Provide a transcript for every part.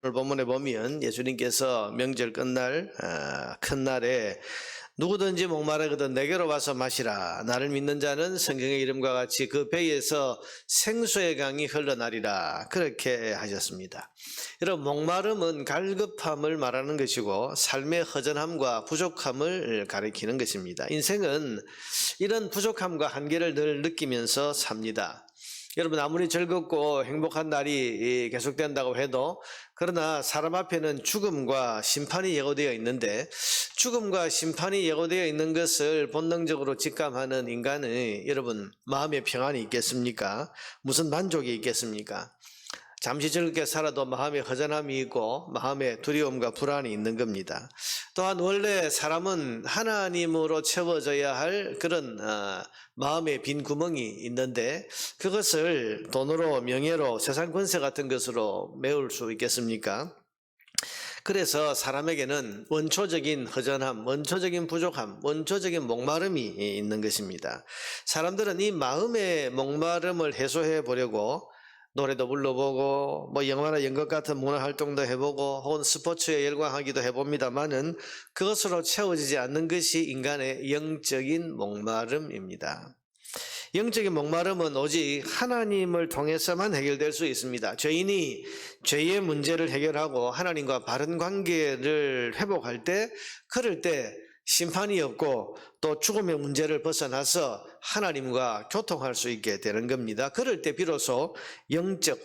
오늘 본문에 보면 예수님께서 명절 끝날 큰 날에 누구든지 목마르거든 내게로 와서 마시라. 나를 믿는 자는 성경의 이름과 같이 그 배에서 생수의 강이 흘러나리라. 그렇게 하셨습니다. 여러분, 목마름은 갈급함을 말하는 것이고 삶의 허전함과 부족함을 가리키는 것입니다. 인생은 이런 부족함과 한계를 늘 느끼면서 삽니다. 여러분, 아무리 즐겁고 행복한 날이 계속된다고 해도 그러나 사람 앞에는 죽음과 심판이 예고되어 있는데 죽음과 심판이 예고되어 있는 것을 본능적으로 직감하는 인간의 여러분 마음의 평안이 있겠습니까? 무슨 만족이 있겠습니까? 잠시 즐겁게 살아도 마음의 허전함이 있고 마음의 두려움과 불안이 있는 겁니다. 또한 원래 사람은 하나님으로 채워져야 할 그런 마음의 빈 구멍이 있는데 그것을 돈으로 명예로 세상 권세 같은 것으로 메울 수 있겠습니까? 그래서 사람에게는 원초적인 허전함, 원초적인 부족함, 원초적인 목마름이 있는 것입니다. 사람들은 이 마음의 목마름을 해소해 보려고 노래도 불러보고 영화나 연극 같은 문화활동도 해보고 혹은 스포츠에 열광하기도 해봅니다만은 그것으로 채워지지 않는 것이 인간의 영적인 목마름입니다. 영적인 목마름은 오직 하나님을 통해서만 해결될 수 있습니다. 죄인이 죄의 문제를 해결하고 하나님과 바른 관계를 회복할 때 그럴 때 심판이 없고 또 죽음의 문제를 벗어나서 하나님과 교통할 수 있게 되는 겁니다. 그럴 때 비로소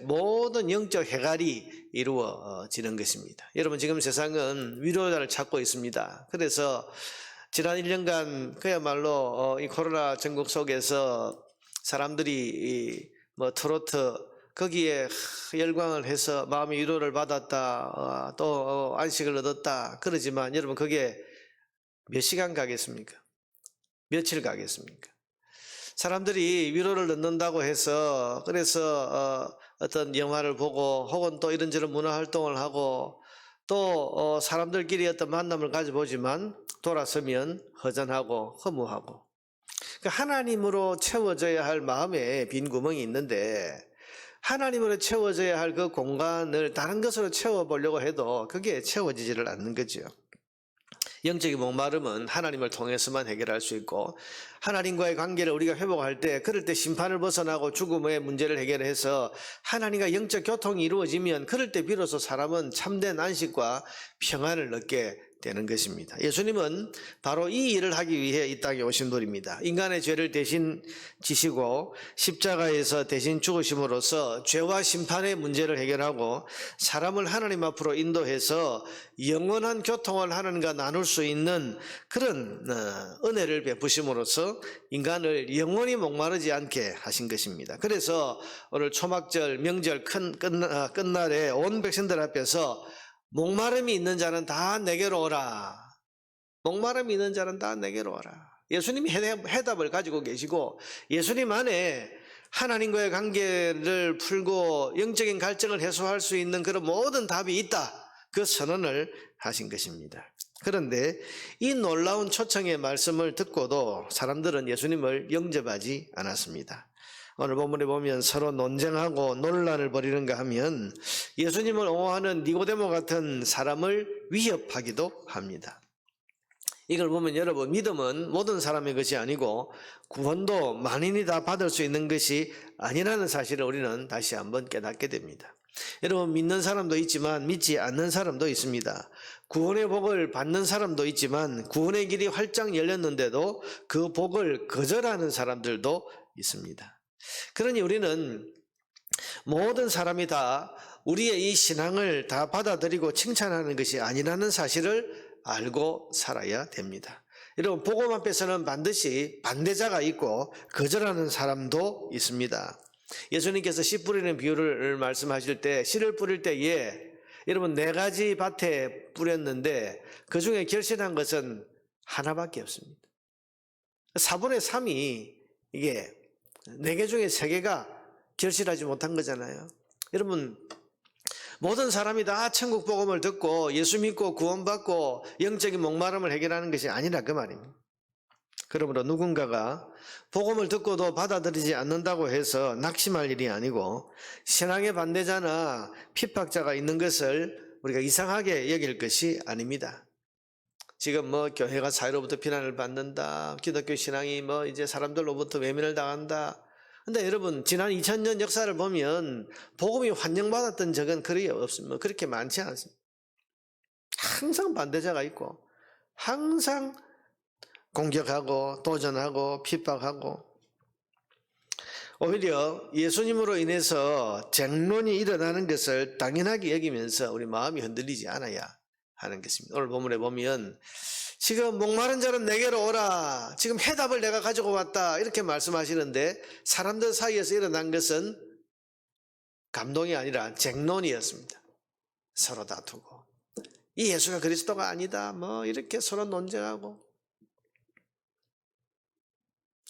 모든 영적 해갈이 이루어지는 것입니다. 여러분, 지금 세상은 위로자를 찾고 있습니다. 그래서 지난 1년간 그야말로 이 코로나 전국 속에서 사람들이 트로트 거기에 열광을 해서 마음의 위로를 받았다, 또 안식을 얻었다 그러지만 여러분, 그게 몇 시간 가겠습니까? 며칠 가겠습니까? 사람들이 위로를 얻는다고 해서 그래서 어떤 영화를 보고 혹은 또 이런저런 문화활동을 하고 또 사람들끼리 어떤 만남을 가져보지만 돌아서면 허전하고 허무하고, 그러니까 하나님으로 채워져야 할 마음에 빈 구멍이 있는데 하나님으로 채워져야 할 그 공간을 다른 것으로 채워보려고 해도 그게 채워지지를 않는 거죠. 영적인 목마름은 하나님을 통해서만 해결할 수 있고 하나님과의 관계를 우리가 회복할 때 그럴 때 심판을 벗어나고 죽음의 문제를 해결해서 하나님과 영적 교통이 이루어지면 그럴 때 비로소 사람은 참된 안식과 평안을 얻게 되는 것입니다. 예수님은 바로 이 일을 하기 위해 이 땅에 오신 분입니다. 인간의 죄를 대신 지시고 십자가에서 대신 죽으심으로써 죄와 심판의 문제를 해결하고 사람을 하나님 앞으로 인도해서 영원한 교통을 하나님과 나눌 수 있는 그런 은혜를 베푸심으로써 인간을 영원히 목마르지 않게 하신 것입니다. 그래서 오늘 초막절 명절 끝날에 온 백성들 앞에서 목마름이 있는 자는 다 내게로 오라. 목마름이 있는 자는 다 내게로 오라. 예수님이 해답을 가지고 계시고 예수님 안에 하나님과의 관계를 풀고 영적인 갈증을 해소할 수 있는 그런 모든 답이 있다. 그 선언을 하신 것입니다. 그런데 이 놀라운 초청의 말씀을 듣고도 사람들은 예수님을 영접하지 않았습니다. 오늘 본문에 보면 서로 논쟁하고 논란을 벌이는가 하면 예수님을 옹호하는 니고데모 같은 사람을 위협하기도 합니다. 이걸 보면 여러분, 믿음은 모든 사람의 것이 아니고 구원도 만인이 다 받을 수 있는 것이 아니라는 사실을 우리는 다시 한번 깨닫게 됩니다. 여러분, 믿는 사람도 있지만 믿지 않는 사람도 있습니다. 구원의 복을 받는 사람도 있지만 구원의 길이 활짝 열렸는데도 그 복을 거절하는 사람들도 있습니다. 그러니 우리는 모든 사람이 다 우리의 이 신앙을 다 받아들이고 칭찬하는 것이 아니라는 사실을 알고 살아야 됩니다. 여러분, 복음 앞에서는 반드시 반대자가 있고 거절하는 사람도 있습니다. 예수님께서 씨 뿌리는 비유를 말씀하실 때 씨를 뿌릴 때에 여러분 4가지 밭에 뿌렸는데 그 중에 결실한 것은 하나밖에 없습니다. 4분의 3이 이게 4개 중에 3개가 결실하지 못한 거잖아요. 여러분, 모든 사람이 다 천국 복음을 듣고 예수 믿고 구원받고 영적인 목마름을 해결하는 것이 아니라 그 말입니다. 그러므로 누군가가 복음을 듣고도 받아들이지 않는다고 해서 낙심할 일이 아니고 신앙의 반대자나 핍박자가 있는 것을 우리가 이상하게 여길 것이 아닙니다. 지금 뭐 교회가 사회로부터 비난을 받는다, 기독교 신앙이 뭐 이제 사람들로부터 외면을 당한다. 근데 여러분, 지난 2000년 역사를 보면 복음이 환영받았던 적은 그리 없습니다. 그렇게 많지 않습니다. 항상 반대자가 있고, 항상 공격하고 도전하고 핍박하고, 오히려 예수님으로 인해서 쟁론이 일어나는 것을 당연하게 여기면서 우리 마음이 흔들리지 않아야 하는 것입니다. 오늘 본문에 보면 지금 목마른 자는 내게로 오라, 지금 해답을 내가 가지고 왔다, 이렇게 말씀하시는데 사람들 사이에서 일어난 것은 감동이 아니라 쟁론이었습니다. 서로 다투고, 이 예수가 그리스도가 아니다, 뭐 이렇게 서로 논쟁하고,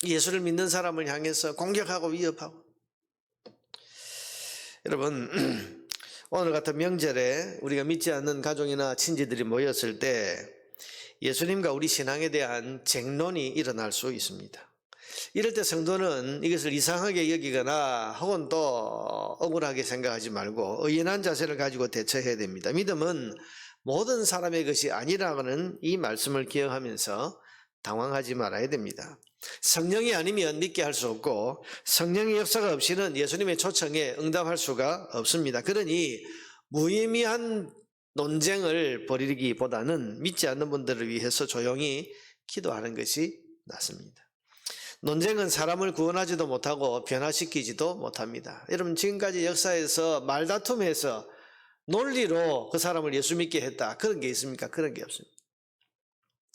예수를 믿는 사람을 향해서 공격하고 위협하고. 여러분, 오늘 같은 명절에 우리가 믿지 않는 가족이나 친지들이 모였을 때 예수님과 우리 신앙에 대한 쟁론이 일어날 수 있습니다. 이럴 때 성도는 이것을 이상하게 여기거나 혹은 또 억울하게 생각하지 말고 의연한 자세를 가지고 대처해야 됩니다. 믿음은 모든 사람의 것이 아니라는 이 말씀을 기억하면서 당황하지 말아야 됩니다. 성령이 아니면 믿게 할 수 없고, 성령의 역사가 없이는 예수님의 초청에 응답할 수가 없습니다. 그러니 무의미한 논쟁을 벌이기보다는 믿지 않는 분들을 위해서 조용히 기도하는 것이 낫습니다. 논쟁은 사람을 구원하지도 못하고 변화시키지도 못합니다. 여러분, 지금까지 역사에서 말다툼해서 논리로 그 사람을 예수 믿게 했다, 그런 게 있습니까? 그런 게 없습니다.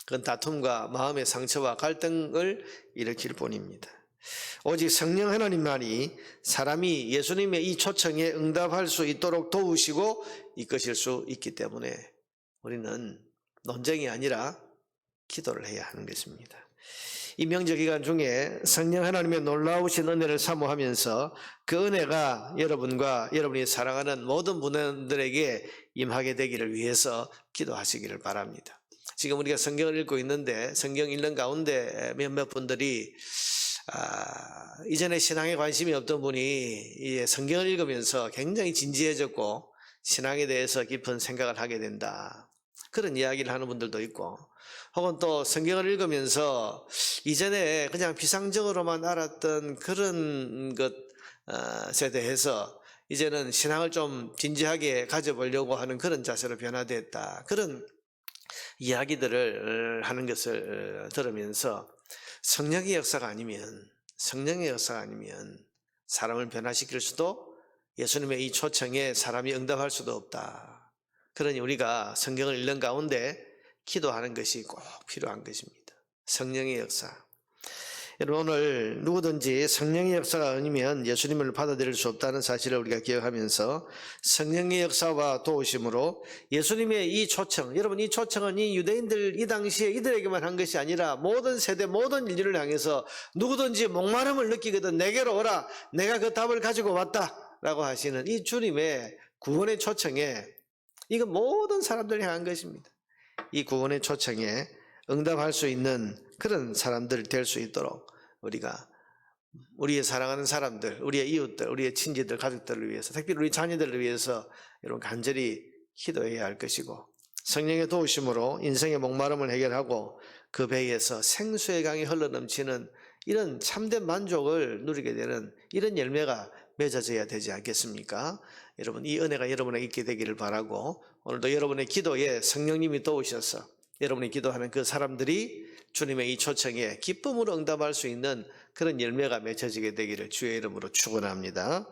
그건 다툼과 마음의 상처와 갈등을 일으킬 뿐입니다. 오직 성령 하나님만이 사람이 예수님의 이 초청에 응답할 수 있도록 도우시고 이끄실 수 있기 때문에 우리는 논쟁이 아니라 기도를 해야 하는 것입니다. 이 명절 기간 중에 성령 하나님의 놀라우신 은혜를 사모하면서 그 은혜가 여러분과 여러분이 사랑하는 모든 분들에게 임하게 되기를 위해서 기도하시기를 바랍니다. 지금 우리가 성경을 읽고 있는데 성경 읽는 가운데 몇몇 분들이 이전에 신앙에 관심이 없던 분이 성경을 읽으면서 굉장히 진지해졌고 신앙에 대해서 깊은 생각을 하게 된다, 그런 이야기를 하는 분들도 있고, 혹은 또 성경을 읽으면서 이전에 그냥 비상적으로만 알았던 그런 것에 대해서 이제는 신앙을 좀 진지하게 가져보려고 하는 그런 자세로 변화됐다, 그런 이야기들을 하는 것을 들으면서 성령의 역사가 아니면 사람을 변화시킬 수도, 예수님의 이 초청에 사람이 응답할 수도 없다. 그러니 우리가 성경을 읽는 가운데 기도하는 것이 꼭 필요한 것입니다. 성령의 역사. 여러분, 오늘 누구든지 성령의 역사가 아니면 예수님을 받아들일 수 없다는 사실을 우리가 기억하면서 성령의 역사와 도우심으로 예수님의 이 초청, 여러분, 이 초청은 이 유대인들 이 당시에 이들에게만 한 것이 아니라 모든 세대 모든 인류를 향해서 누구든지 목마름을 느끼거든 내게로 오라, 내가 그 답을 가지고 왔다 라고 하시는 이 주님의 구원의 초청에, 이건 모든 사람들을 향한 것입니다. 이 구원의 초청에 응답할 수 있는 그런 사람들 될 수 있도록 우리가 우리의 사랑하는 사람들, 우리의 이웃들, 우리의 친지들, 가족들을 위해서, 특별히 우리 자녀들을 위해서 여러분 간절히 기도해야 할 것이고, 성령의 도우심으로 인생의 목마름을 해결하고 그 배에서 생수의 강이 흘러넘치는 이런 참된 만족을 누리게 되는 이런 열매가 맺어져야 되지 않겠습니까? 여러분, 이 은혜가 여러분에게 있게 되기를 바라고, 오늘도 여러분의 기도에 성령님이 도우셔서 여러분이 기도하는 그 사람들이 주님의 이 초청에 기쁨으로 응답할 수 있는 그런 열매가 맺혀지게 되기를 주의 이름으로 축원합니다.